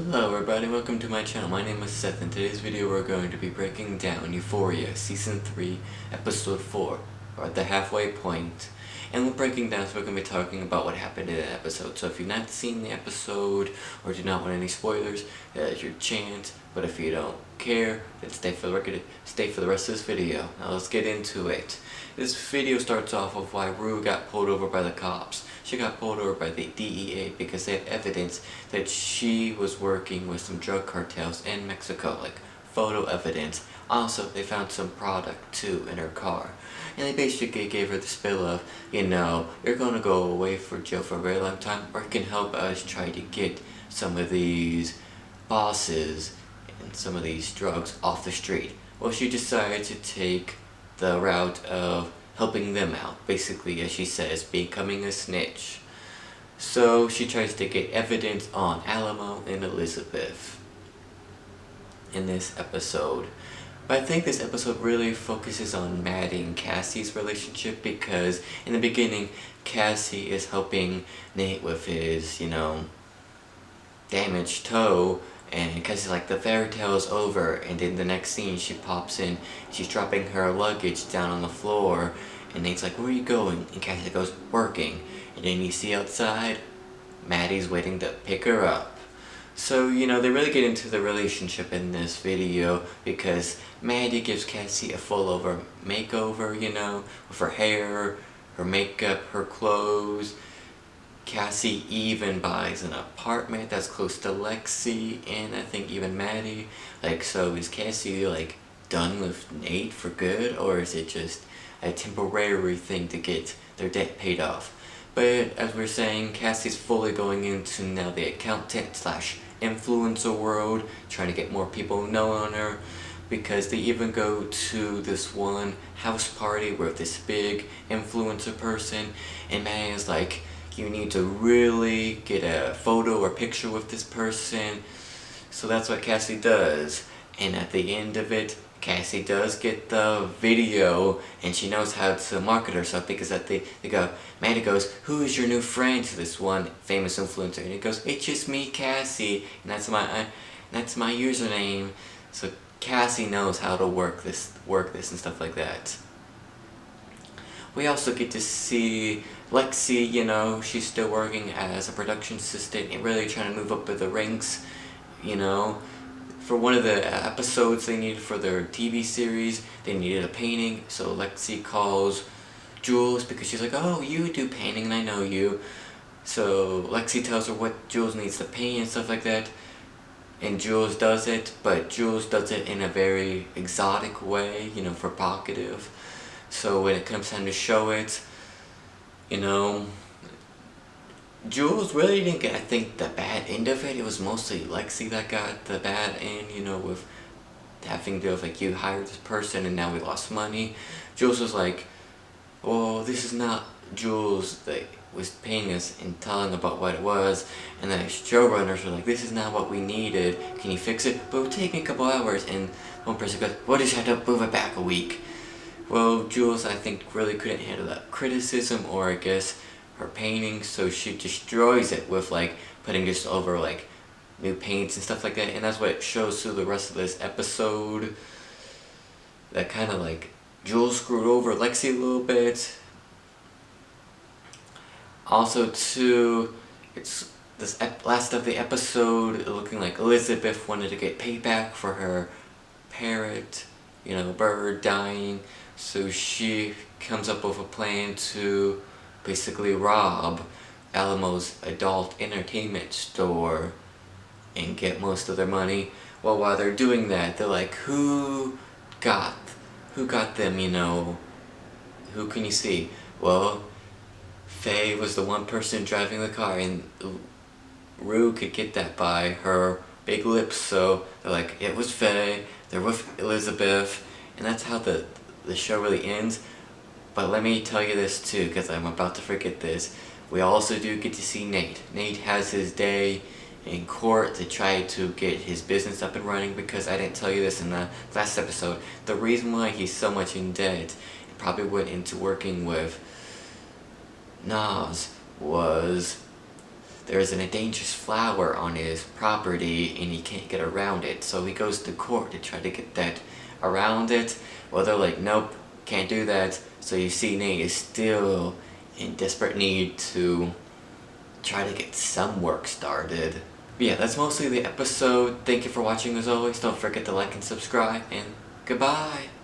Hello everybody, welcome to my channel. My name is Seth. In today's video we're going to be breaking down Euphoria Season 3 Episode 4. We're at the halfway point. And we're breaking down, so we're going to be talking about what happened in that episode. So if you've not seen the episode or do not want any spoilers, that's your chance. But if you don't care, then stay for the rest of this video. Now let's get into it. This video starts off with why Rue got pulled over by the cops. She got pulled over by the DEA because they have evidence that she was working with some drug cartels in Mexico, like photo evidence. Also, they found some product too in her car. And they basically gave her the spill of, you're gonna go away for jail for a very long time, or you can help us try to get some of these bosses and some of these drugs off the street. Well, she decided to take the route of helping them out, basically, as she says, becoming a snitch. So she tries to get evidence on Alamo and Elizabeth in this episode. But I think this episode really focuses on Maddie and Cassie's relationship, because in the beginning, Cassie is helping Nate with his, damaged toe. And Cassie's like, the fairy tale is over, and in the next scene she pops in, she's dropping her luggage down on the floor, and Nate's like, where are you going? And Cassie goes, working. And then you see outside, Maddie's waiting to pick her up. So, they really get into the relationship in this video, because Maddie gives Cassie a full-over makeover, with her hair, her makeup, her clothes. Cassie even buys an apartment that's close to Lexi and I think even Maddie. So is Cassie done with Nate for good, or is it just a temporary thing to get their debt paid off? But as we're saying, Cassie's fully going into now the accountant / influencer world, trying to get more people knowing her, because they even go to this one house party with this big influencer person, and Maddie's like, you need to really get a photo or picture with this person. So that's what Cassie does. And at the end of it, Cassie does get the video, and she knows how to market herself, because Maddie goes, who is your new friend, to this one famous influencer? And he goes, it's just me, Cassie, and that's my username. So Cassie knows how to work this and stuff like that. We also get to see Lexi, she's still working as a production assistant and really trying to move up the ranks, For one of the episodes they needed for their TV series, they needed a painting, so Lexi calls Jules, because she's like, oh, you do painting and I know you. So Lexi tells her what Jules needs to paint and stuff like that, and Jules does it, but Jules does it in a very exotic way, provocative. So when it comes time to show it, Jules really didn't get, I think, the bad end of it. It was mostly Lexi that got the bad end, with having to do with, you hired this person and now we lost money. Jules was like, well, this is not Jules that was paying us and telling about what it was, and the showrunners were like, this is not what we needed, can you fix it? But it would take me a couple hours, and one person goes, well, just had to move it back a week. Well, Jules, I think, really couldn't handle that criticism, or I guess her painting, so she destroys it with putting just over new paints and stuff like that, and that's what it shows through the rest of this episode. That kind of Jules screwed over Lexi a little bit. Also too, it's this last of the episode looking like Elizabeth wanted to get payback for her parrot, bird dying. So she comes up with a plan to basically rob Alamo's adult entertainment store and get most of their money. Well, while they're doing that, they're like, who got them, who can you see? Well, Faye was the one person driving the car, and Rue could get that by her big lips, so they're like, it was Faye, they're with Elizabeth, and that's how the show really ends. But let me tell you this too, because I'm about to forget this. We also do get to see Nate. Nate has his day in court to try to get his business up and running, because I didn't tell you this in the last episode. The reason why he's so much in debt and probably went into working with Nas was there's an endangered flower on his property and he can't get around it. So he goes to court to try to get that around it. Well, they're like, nope, can't do that. So you see Nate is still in desperate need to try to get some work started. But yeah, that's mostly the episode. Thank you for watching as always. Don't forget to like and subscribe, and goodbye!